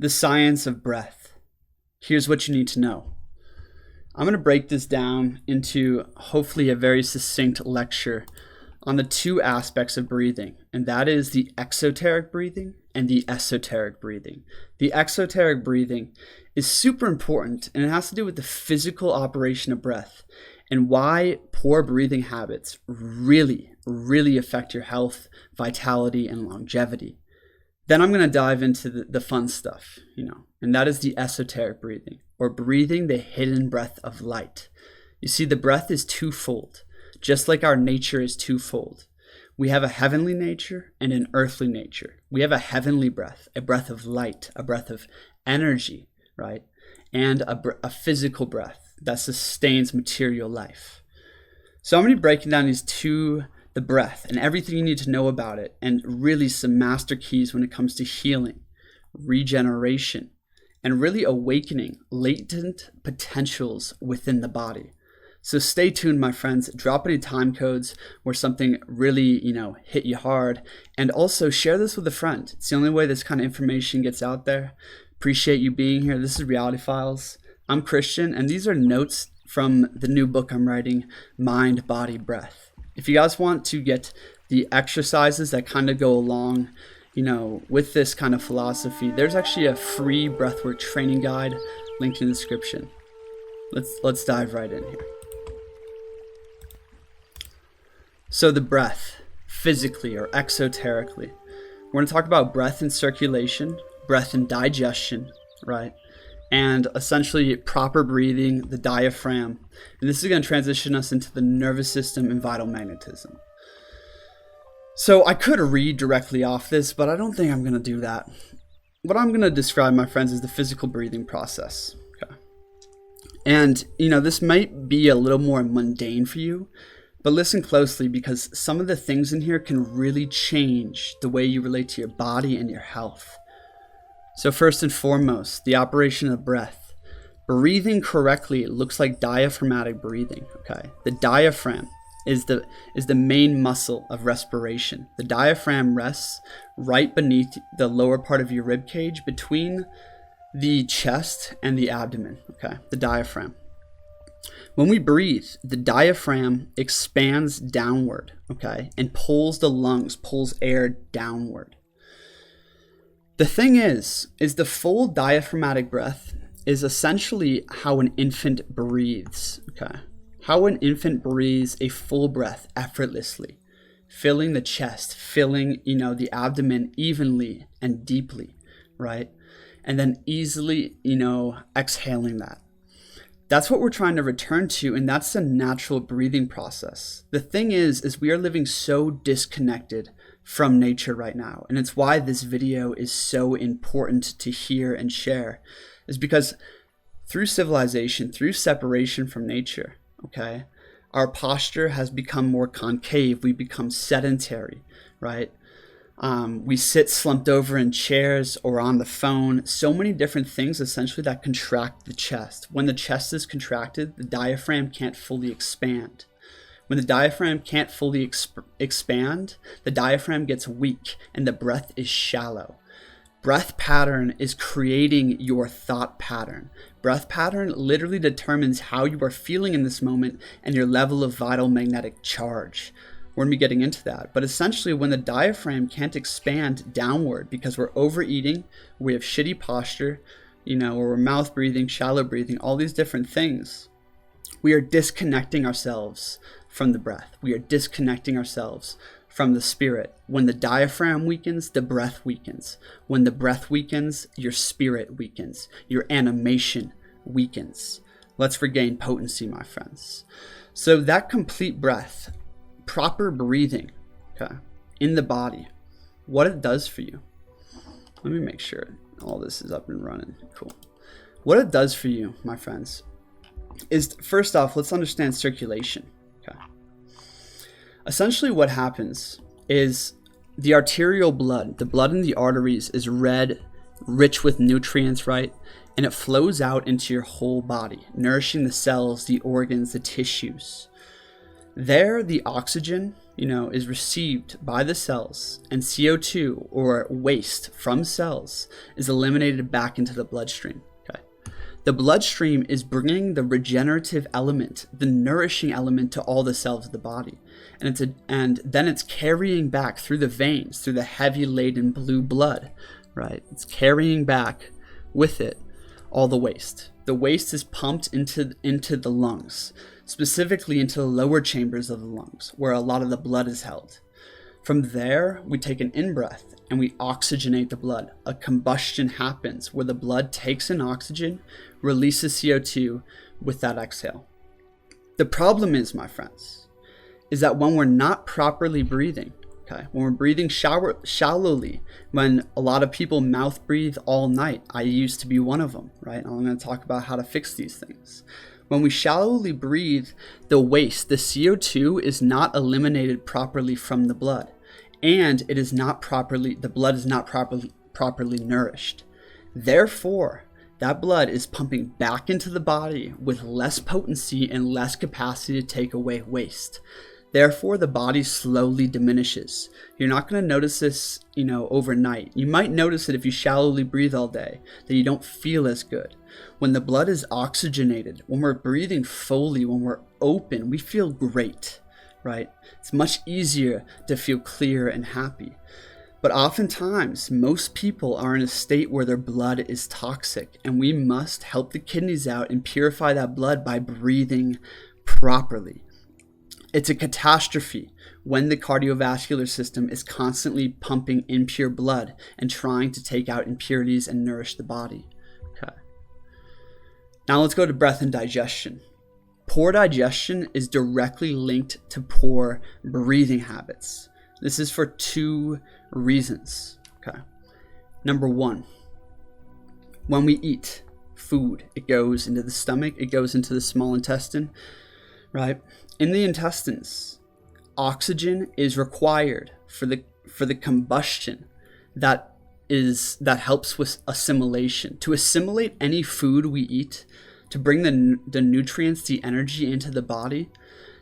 The science of breath. Here's what you need to know. I'm going to break this down into hopefully a very succinct lecture on the two aspects of breathing, and that is the exoteric breathing and the esoteric breathing. The exoteric breathing is super important, and it has to do with the physical operation of breath and why poor breathing habits really affect your health, vitality, and longevity. Then I'm going to dive into the fun stuff, and that is the esoteric breathing, or breathing the hidden breath of light. You see, the breath is twofold, just like our nature is twofold. We have a heavenly nature and an earthly nature. We have a heavenly breath, a breath of light, a breath of energy, right? And a physical breath that sustains material life. So I'm going to be breaking down the breath and everything you need to know about it, and really some master keys when it comes to healing, regeneration, and really awakening latent potentials within the body. So stay tuned, my friends. Drop any time codes where something really, hit you hard, and also share this with a friend. It's the only way this kind of information gets out there. Appreciate you being here. This is Reality Files. I'm Christian, and these are notes from the new book I'm writing, Mind, Body, Breath. If you guys want to get the exercises that kind of go along, with this kind of philosophy, there's actually a free breathwork training guide linked in the description. Let's dive right in here. So the breath, physically or exoterically, we're going to talk about breath and circulation, breath and digestion, right? And essentially proper breathing, the diaphragm. And this is going to transition us into the nervous system and vital magnetism. So I could read directly off this, but I don't think I'm going to do that. What I'm going to describe, my friends, is the physical breathing process. Okay. And, this might be a little more mundane for you, but listen closely, because some of the things in here can really change the way you relate to your body and your health. So first and foremost, the operation of the breath. Breathing correctly looks like diaphragmatic breathing, okay? The diaphragm is the main muscle of respiration. The diaphragm rests right beneath the lower part of your rib cage, between the chest and the abdomen, okay? The diaphragm. When we breathe, the diaphragm expands downward, okay? And pulls air downward. The thing is the full diaphragmatic breath is essentially how an infant breathes, okay? How an infant breathes a full breath effortlessly, filling the chest, filling, the abdomen evenly and deeply, right? And then easily, exhaling that. That's what we're trying to return to, and that's the natural breathing process. The thing is we are living so disconnected from nature right now, and it's why this video is so important to hear and share, is because through civilization, through separation from nature, okay, our posture has become more concave. We become sedentary, right? We sit slumped over in chairs or on the phone. So many different things essentially that contract the chest. When the chest is contracted, the diaphragm can't fully expand. When the diaphragm can't fully expand, the diaphragm gets weak and the breath is shallow. Breath pattern is creating your thought pattern. Breath pattern literally determines how you are feeling in this moment and your level of vital magnetic charge. We're going to be getting into that. But essentially, when the diaphragm can't expand downward because we're overeating, we have shitty posture, or we're mouth breathing, shallow breathing, all these different things, we are disconnecting ourselves from the breath. We are disconnecting ourselves from the spirit. When the diaphragm weakens, the breath weakens. When the breath weakens, your spirit weakens. Your animation weakens. Let's regain potency, my friends. So that complete breath, proper breathing, okay, in the body, what it does for you. Let me make sure all this is up and running. Cool. What it does for you, my friends, is first off, let's understand circulation. Okay. Essentially what happens is the arterial blood, the blood in the arteries, is red, rich with nutrients, right? And it flows out into your whole body, nourishing the cells, the organs, the tissues. There, the oxygen is received by the cells, and CO2 or waste from cells is eliminated back into the bloodstream. Okay. The bloodstream is bringing the regenerative element, the nourishing element to all the cells of the body. And then it's carrying back through the veins, through the heavy laden blue blood, right? It's carrying back with it all the waste. The waste is pumped into the lungs, specifically into the lower chambers of the lungs, where a lot of the blood is held. From there, we take an in-breath and we oxygenate the blood. A combustion happens where the blood takes in oxygen, releases CO2 with that exhale. The problem is, my friends, is that when we're not properly breathing, okay, when we're breathing shallowly, when a lot of people mouth breathe all night, I used to be one of them, right? I'm going to talk about how to fix these things. When we shallowly breathe, the waste, the CO2 is not eliminated properly from the blood, and the blood is not properly nourished. Therefore, that blood is pumping back into the body with less potency and less capacity to take away waste. Therefore, the body slowly diminishes. You're not going to notice this, overnight. You might notice it if you shallowly breathe all day, that you don't feel as good. When the blood is oxygenated, when we're breathing fully, when we're open, we feel great, right? It's much easier to feel clear and happy. But oftentimes, most people are in a state where their blood is toxic, and we must help the kidneys out and purify that blood by breathing properly. It's a catastrophe when the cardiovascular system is constantly pumping impure blood and trying to take out impurities and nourish the body. Okay. Now let's go to breath and digestion. Poor digestion is directly linked to poor breathing habits. This is for two reasons. Okay. Number one, when we eat food, it goes into the stomach, it goes into the small intestine, right? In the intestines, oxygen is required for the combustion that helps with assimilation. To assimilate any food we eat, to bring the nutrients, the energy into the body,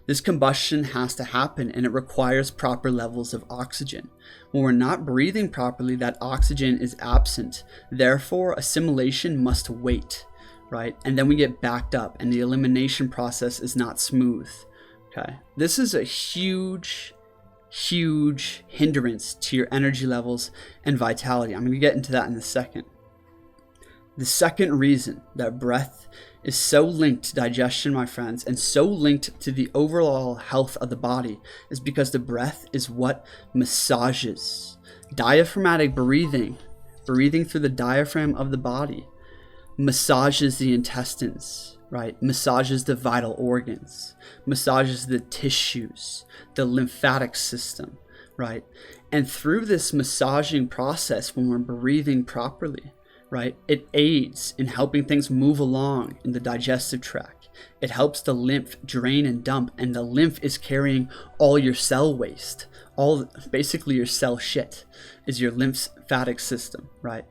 this combustion has to happen, and it requires proper levels of oxygen. When we're not breathing properly, that oxygen is absent. Therefore, assimilation must wait, right? And then we get backed up, and the elimination process is not smooth. Okay. This is a huge hindrance to your energy levels and vitality. I'm going to get into that in a second. The second reason that breath is so linked to digestion, my friends, and so linked to the overall health of the body is because the breath is what massages. Diaphragmatic breathing through the diaphragm of the body, massages the intestines, right? Massages the vital organs, massages the tissues, the lymphatic system, right? And through this massaging process, when we're breathing properly, right, it aids in helping things move along in the digestive tract. It helps the lymph drain and dump, and the lymph is carrying all your cell waste. Basically your cell shit is your lymphatic system, right?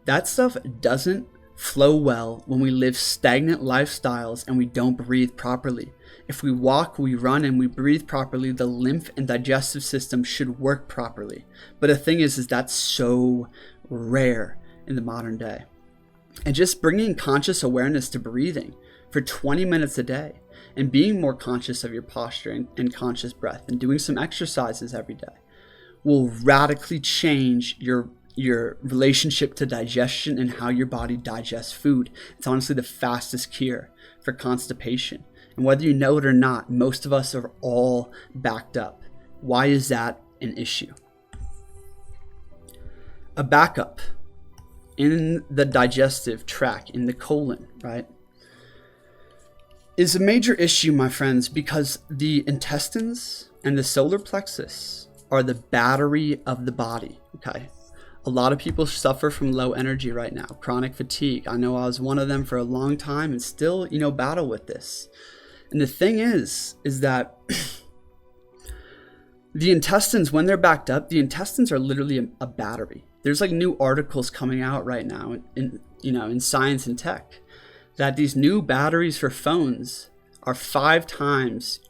That stuff doesn't flow well when we live stagnant lifestyles and we don't breathe properly. If we walk, we run, and we breathe properly, the lymph and digestive system should work properly. But the thing is that's so rare in the modern day. And just bringing conscious awareness to breathing for 20 minutes a day, and being more conscious of your posture and conscious breath, and doing some exercises every day will radically change your relationship to digestion and how your body digests food. It's honestly the fastest cure for constipation. And whether you know it or not, most of us are all backed up. Why is that an issue? A backup in the digestive tract, in the colon, right, is a major issue, my friends, because the intestines and the solar plexus are the battery of the body, okay? A lot of people suffer from low energy right now, chronic fatigue. I know I was one of them for a long time and still, battle with this. And the thing is that the intestines, when they're backed up, the intestines are literally a battery. There's like new articles coming out right now in science and tech that these new batteries for phones are 5 times,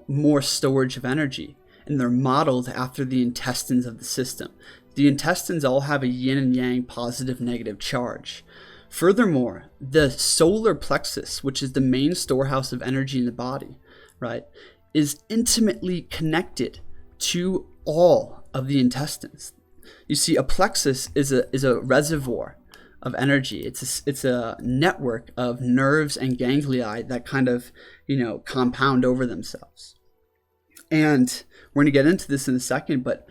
more storage of energy. and they're modeled after the intestines of the system. The intestines all have a yin and yang positive negative charge. Furthermore, the solar plexus, which is the main storehouse of energy in the body, right, is intimately connected to all of the intestines. You see, a plexus is a reservoir of energy. It's a network of nerves and ganglia that kind of, compound over themselves. And we're going to get into this in a second, but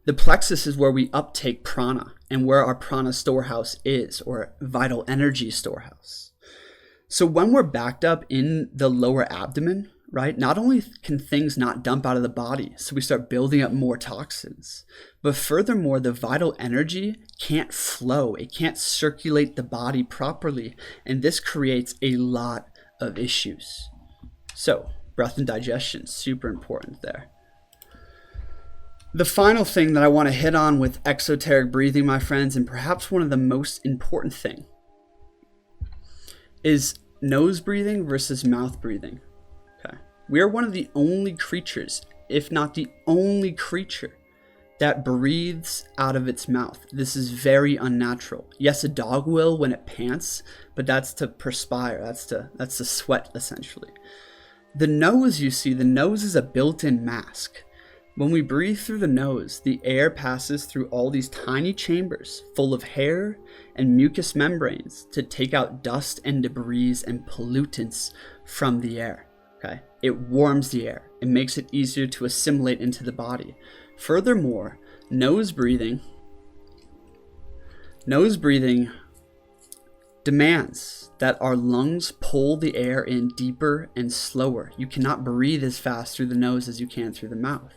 the plexus is where we uptake prana and where our prana storehouse is, or vital energy storehouse. So when we're backed up in the lower abdomen, right, not only can things not dump out of the body, so we start building up more toxins, but furthermore, the vital energy can't flow. It can't circulate the body properly, and this creates a lot of issues. So breath and digestion, super important there. The final thing that I want to hit on with exoteric breathing, my friends, and perhaps one of the most important thing, is nose breathing versus mouth breathing. Okay. We are one of the only creatures, if not the only creature, that breathes out of its mouth. This is very unnatural. Yes, a dog will when it pants, but that's to perspire. That's to sweat, essentially. The nose, you see, the nose is a built-in mask. When we breathe through the nose, the air passes through all these tiny chambers full of hair and mucous membranes to take out dust and debris and pollutants from the air. Okay? It warms the air. It makes it easier to assimilate into the body. Furthermore, nose breathing demands that our lungs pull the air in deeper and slower. You cannot breathe as fast through the nose as you can through the mouth.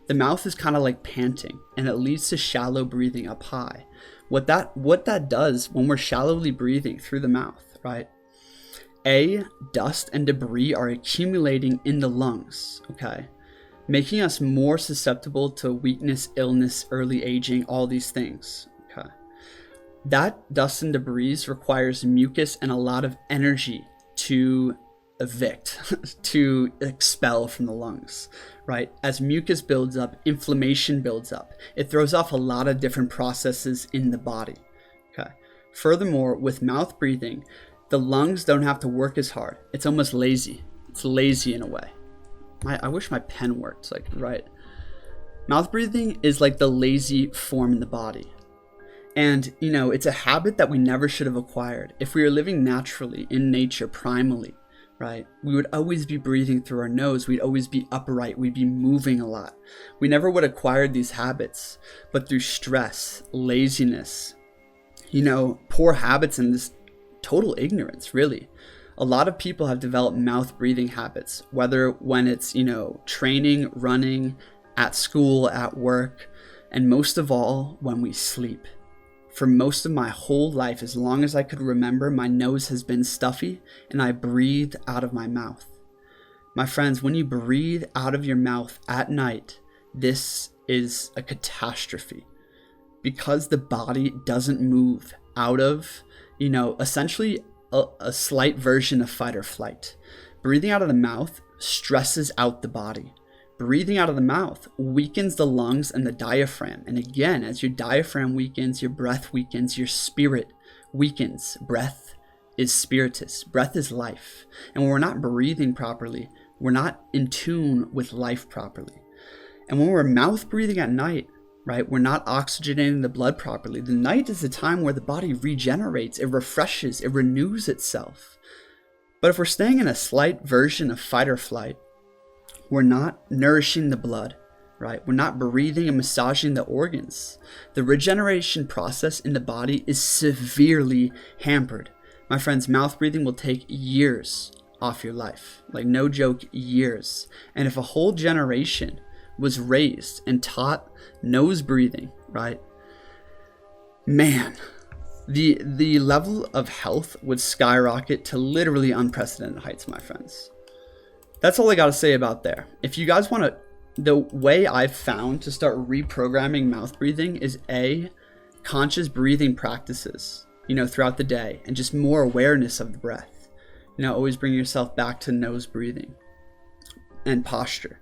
The mouth is kind of like panting, and it leads to shallow breathing up high. What that does when we're shallowly breathing through the mouth, right? Dust and debris are accumulating in the lungs, okay? Making us more susceptible to weakness, illness, early aging, all these things, okay? That dust and debris requires mucus and a lot of energy to evict, to expel from the lungs, right? As mucus builds up, inflammation builds up. It throws off a lot of different processes in the body, okay? Furthermore, with mouth breathing, the lungs don't have to work as hard. It's almost lazy. It's lazy in a way. I wish my pen worked, right? Mouth breathing is like the lazy form in the body. And, it's a habit that we never should have acquired. If we were living naturally in nature, primally, right, we would always be breathing through our nose. We'd always be upright. We'd be moving a lot. We never would have acquired these habits, but through stress, laziness, poor habits, and this total ignorance, really. A lot of people have developed mouth breathing habits, whether when it's, training, running, at school, at work, and most of all, when we sleep. For most of my whole life, as long as I could remember, my nose has been stuffy and I breathed out of my mouth. My friends, when you breathe out of your mouth at night, this is a catastrophe because the body doesn't move out of, essentially a slight version of fight or flight. Breathing out of the mouth stresses out the body. Breathing out of the mouth weakens the lungs and the diaphragm. And again, as your diaphragm weakens, your breath weakens, your spirit weakens. Breath is spiritus. Breath is life. And when we're not breathing properly, we're not in tune with life properly. And when we're mouth breathing at night, right, we're not oxygenating the blood properly. The night is the time where the body regenerates, it refreshes, it renews itself. But if we're staying in a slight version of fight or flight, we're not nourishing the blood, right? We're not breathing and massaging the organs. The regeneration process in the body is severely hampered. My friends, mouth breathing will take years off your life. Like, no joke, years. And if a whole generation was raised and taught nose breathing, right? Man, the level of health would skyrocket to literally unprecedented heights, my friends. That's all I got to say about there. If you guys want to, the way I've found to start reprogramming mouth breathing is conscious breathing practices, throughout the day, and just more awareness of the breath. Always bring yourself back to nose breathing and posture.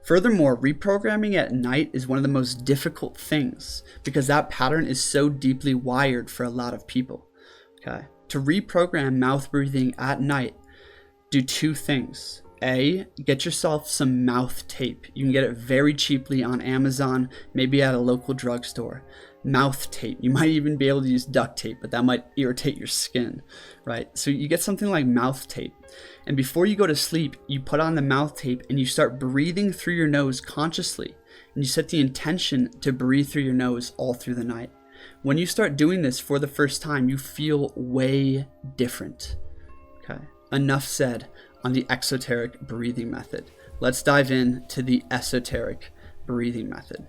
Furthermore, reprogramming at night is one of the most difficult things because that pattern is so deeply wired for a lot of people. Okay. To reprogram mouth breathing at night, do two things. A, get yourself some mouth tape. You can get it very cheaply on Amazon, maybe at a local drugstore. Mouth tape. You might even be able to use duct tape, but that might irritate your skin, right? So you get something like mouth tape. And before you go to sleep, you put on the mouth tape and you start breathing through your nose consciously. And you set the intention to breathe through your nose all through the night. When you start doing this for the first time, you feel way different. Okay. Enough said on the exoteric breathing method. Let's dive into the esoteric breathing method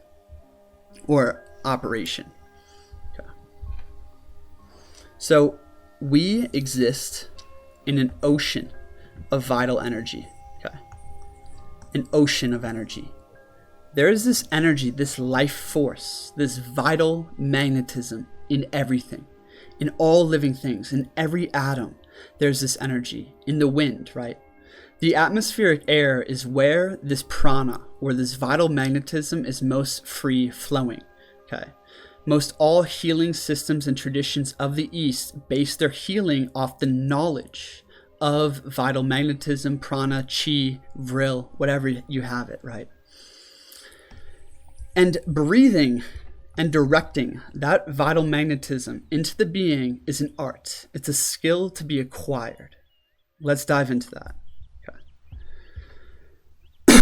or operation. Okay. So we exist in an ocean of vital energy. Okay. An ocean of energy. There is this energy, this life force, this vital magnetism in everything, in all living things, in every atom. There's this energy in the wind, right? The atmospheric air is where this prana, where this vital magnetism is most free flowing. Okay. Most all healing systems and traditions of the East base their healing off the knowledge of vital magnetism, prana, chi, vril, whatever you have it, right? And breathing and directing that vital magnetism into the being is an art. It's a skill to be acquired. Let's dive into that. Okay.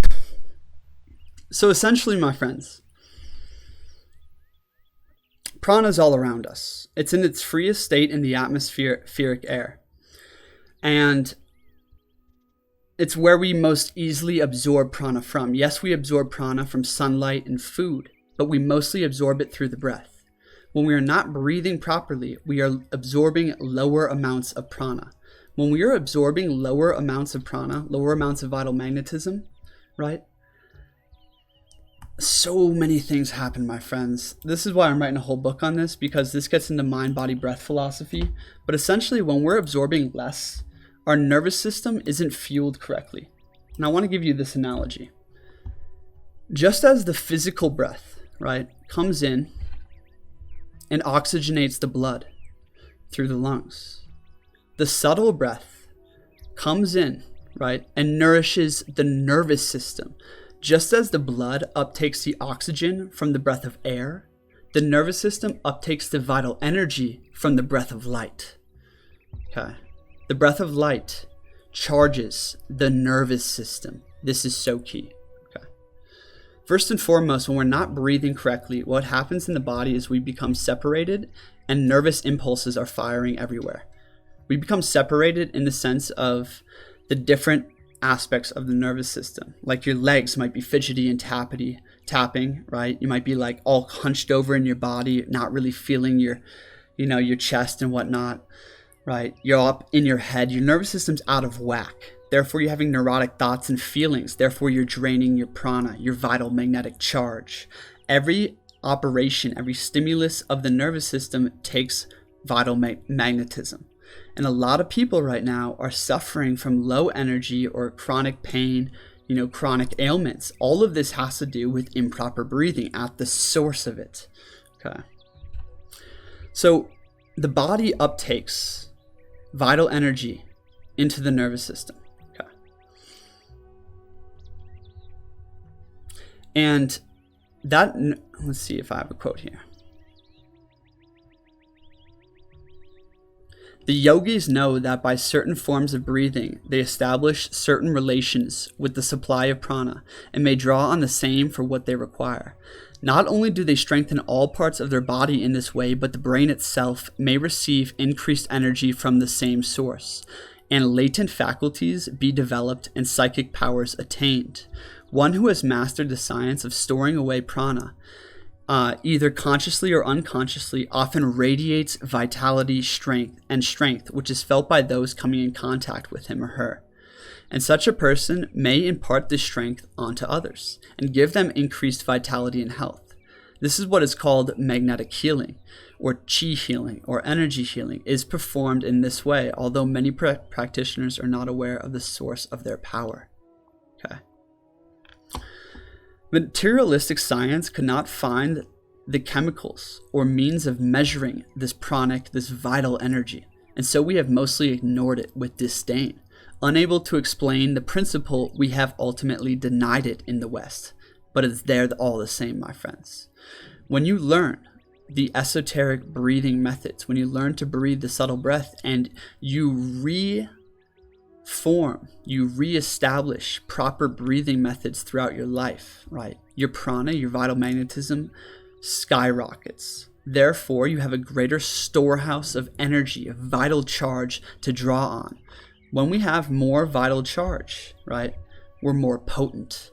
So essentially, my friends, prana is all around us. It's in its freest state in the atmospheric air. And it's where we most easily absorb prana from. Yes, we absorb prana from sunlight and food, but we mostly absorb it through the breath. When we are not breathing properly, we are absorbing lower amounts of prana. When we are absorbing lower amounts of prana, lower amounts of vital magnetism, right? So many things happen, my friends. This is why I'm writing a whole book on this, because this gets into mind, body, breath philosophy. But essentially, when we're absorbing less, our nervous system isn't fueled correctly. And I want to give you this analogy. Just as the physical breath, right, comes in and oxygenates the blood through the lungs, the subtle breath comes in, right, and nourishes the nervous system. Just as the blood uptakes the oxygen from the breath of air, the nervous system uptakes the vital energy from the breath of light. Okay. The breath of light charges the nervous system. This is so key. Okay. First and foremost, when we're not breathing correctly, what happens in the body is we become separated and nervous impulses are firing everywhere. We become separated in the sense of the different aspects of the nervous system. Like your legs might be fidgety and tapping, right? You might be like all hunched over in your body, not really feeling your chest and whatnot. Right? You're up in your head. Your nervous system's out of whack. Therefore, you're having neurotic thoughts and feelings. Therefore, you're draining your prana, your vital magnetic charge. Every operation, every stimulus of the nervous system takes vital magnetism. And a lot of people right now are suffering from low energy or chronic pain, chronic ailments. All of this has to do with improper breathing at the source of it. Okay. So the body uptakes vital energy into the nervous system. Okay. And that, let's see if I have a quote here. The yogis know that by certain forms of breathing, they establish certain relations with the supply of prana and may draw on the same for what they require. Not only do they strengthen all parts of their body in this way, but the brain itself may receive increased energy from the same source, and latent faculties be developed and psychic powers attained. One who has mastered the science of storing away prana, either consciously or unconsciously, often radiates vitality, strength, which is felt by those coming in contact with him or her. And such a person may impart this strength onto others and give them increased vitality and health. This is what is called magnetic healing, or chi healing, or energy healing, is performed in this way, although many practitioners are not aware of the source of their power. Okay. Materialistic science could not find the chemicals or means of measuring this pranic, this vital energy, and so we have mostly ignored it with disdain. Unable to explain the principle, we have ultimately denied it in the West. But it's there all the same, my friends. When you learn the esoteric breathing methods, when you learn to breathe the subtle breath and you reestablish proper breathing methods throughout your life, right? Your prana, your vital magnetism skyrockets. Therefore, you have a greater storehouse of energy, of vital charge to draw on. When we have more vital charge, right, we're more potent.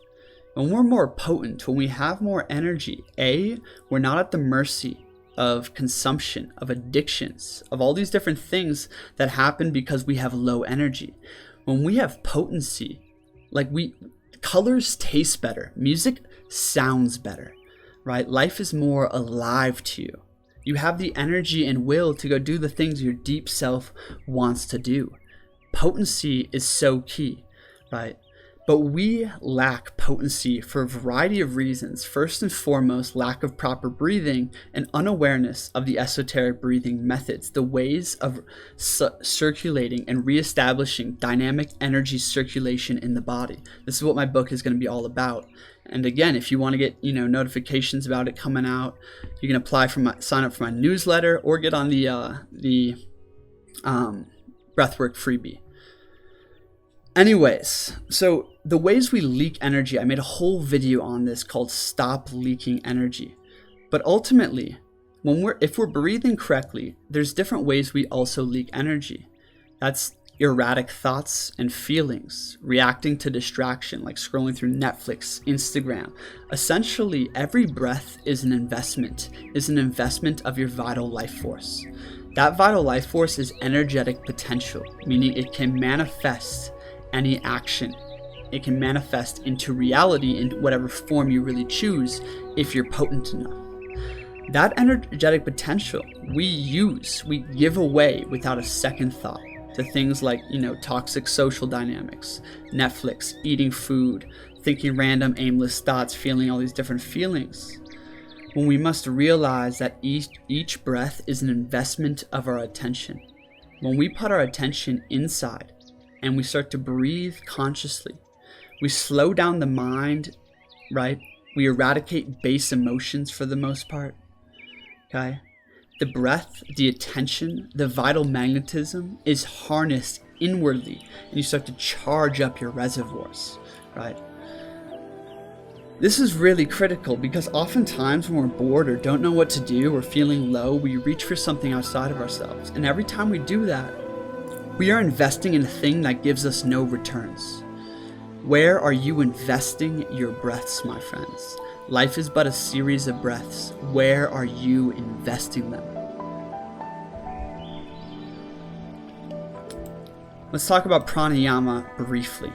When we're more potent, when we have more energy, we're not at the mercy of consumption, of addictions, of all these different things that happen because we have low energy. When we have potency, colors taste better, music sounds better, right? Life is more alive to you. You have the energy and will to go do the things your deep self wants to do. Potency is so key, right? But we lack potency for a variety of reasons. First and foremost, lack of proper breathing and unawareness of the esoteric breathing methods, the ways of circulating and reestablishing dynamic energy circulation in the body. This is what my book is going to be all about. And again, if you want to get notifications about it coming out, you can sign up for my newsletter or get on the Breathwork freebie. Anyways, so the ways we leak energy, I made a whole video on this called Stop Leaking Energy. But ultimately, if we're breathing correctly, there's different ways we also leak energy. That's erratic thoughts and feelings, reacting to distraction like scrolling through Netflix, Instagram. Essentially, every breath is an investment of your vital life force. That vital life force is energetic potential, meaning it can manifest any action. It can manifest into reality in whatever form you really choose if you're potent enough. That energetic potential we give away without a second thought to things like, toxic social dynamics, Netflix, eating food, thinking random aimless thoughts, feeling all these different feelings. When we must realize that each breath is an investment of our attention. When we put our attention inside, and we start to breathe consciously, we slow down the mind, right? We eradicate base emotions for the most part, okay? The breath, the attention, the vital magnetism is harnessed inwardly, and you start to charge up your reservoirs, right? This is really critical because oftentimes when we're bored or don't know what to do or feeling low, we reach for something outside of ourselves. And every time we do that, we are investing in a thing that gives us no returns. Where are you investing your breaths, my friends? Life is but a series of breaths. Where are you investing them? Let's talk about pranayama briefly.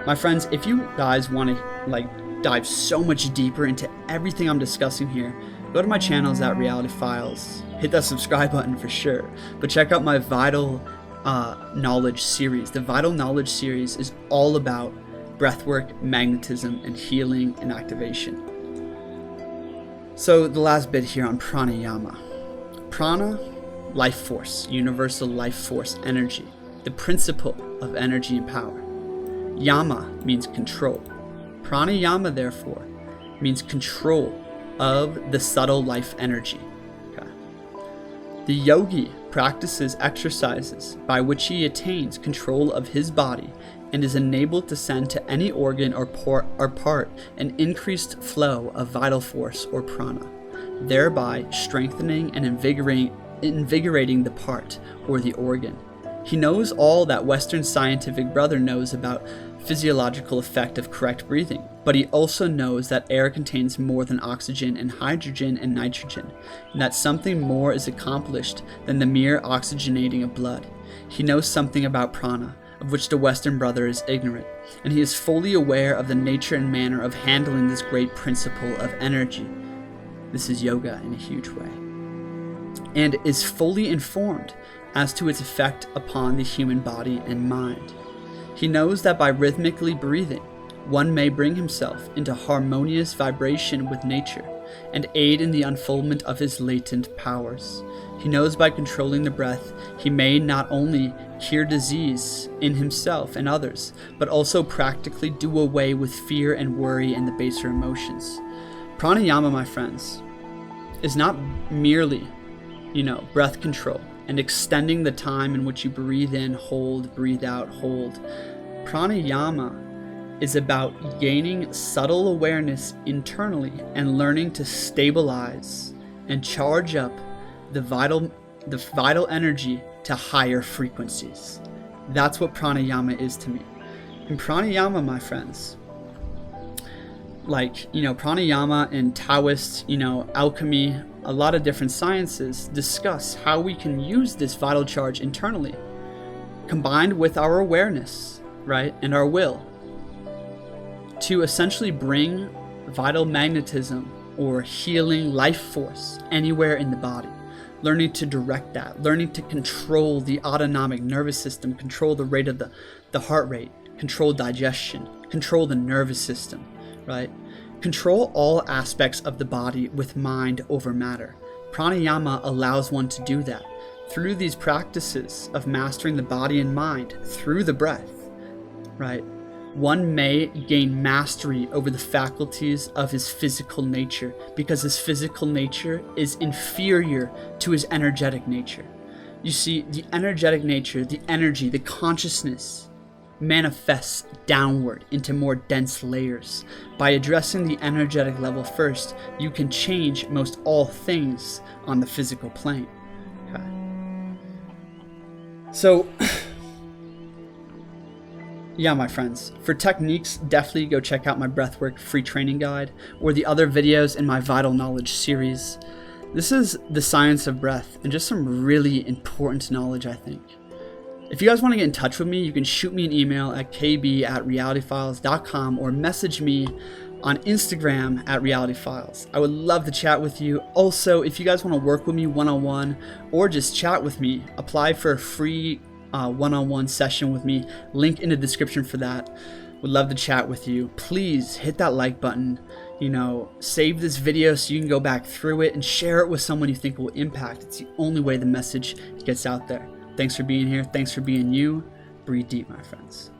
My friends, if you guys want to dive so much deeper into everything I'm discussing here, go to my channels at Reality Files. Hit that subscribe button for sure. But check out my Vital Knowledge series. The Vital Knowledge series is all about breathwork, magnetism, and healing and activation. So the last bit here on pranayama. Prana, life force, universal life force energy, the principle of energy and power. Yama means control. Pranayama, therefore, means control of the subtle life energy. Okay. The yogi practices exercises by which he attains control of his body and is enabled to send to any organ or part an increased flow of vital force or prana, thereby strengthening and invigorating the part or the organ. He knows all that Western scientific brother knows about physiological effect of correct breathing, but he also knows that air contains more than oxygen and hydrogen and nitrogen, and that something more is accomplished than the mere oxygenating of blood. He knows something about prana, of which the Western brother is ignorant, and he is fully aware of the nature and manner of handling this great principle of energy. This is yoga in a huge way, and is fully informed as to its effect upon the human body and mind. He knows that by rhythmically breathing, one may bring himself into harmonious vibration with nature and aid in the unfoldment of his latent powers. He knows by controlling the breath, he may not only cure disease in himself and others, but also practically do away with fear and worry and the baser emotions. Pranayama, my friends, is not merely, breath control and extending the time in which you breathe in, hold, breathe out, hold. Pranayama is about gaining subtle awareness internally and learning to stabilize and charge up the vital energy to higher frequencies. That's what pranayama is to me. And pranayama, my friends, pranayama and Taoist, alchemy, a lot of different sciences discuss how we can use this vital charge internally, combined with our awareness, right, and our will, to essentially bring vital magnetism or healing life force anywhere in the body. Learning to direct that, learning to control the autonomic nervous system, control the rate of the heart rate, control digestion, control the nervous system, right? Control all aspects of the body with mind over matter. Pranayama allows one to do that through these practices of mastering the body and mind through the breath, right? One may gain mastery over the faculties of his physical nature because his physical nature is inferior to his energetic nature. You see, the energetic nature, the energy, the consciousness manifests downward into more dense layers. By addressing the energetic level first, you can change most all things on the physical plane. Okay. So, yeah, my friends, for techniques, definitely go check out my Breathwork free training guide or the other videos in my Vital Knowledge series. This is the science of breath and just some really important knowledge, I think. If you guys want to get in touch with me, you can shoot me an email at kb@realityfiles.com or message me on Instagram at realityfiles. I would love to chat with you. Also, if you guys want to work with me one-on-one or just chat with me, apply for a free one-on-one session with me. Link in the description for that. Would love to chat with you. Please hit that like button. Save this video so you can go back through it and share it with someone you think will impact. It's the only way the message gets out there. Thanks for being here. Thanks for being you. Breathe deep, my friends.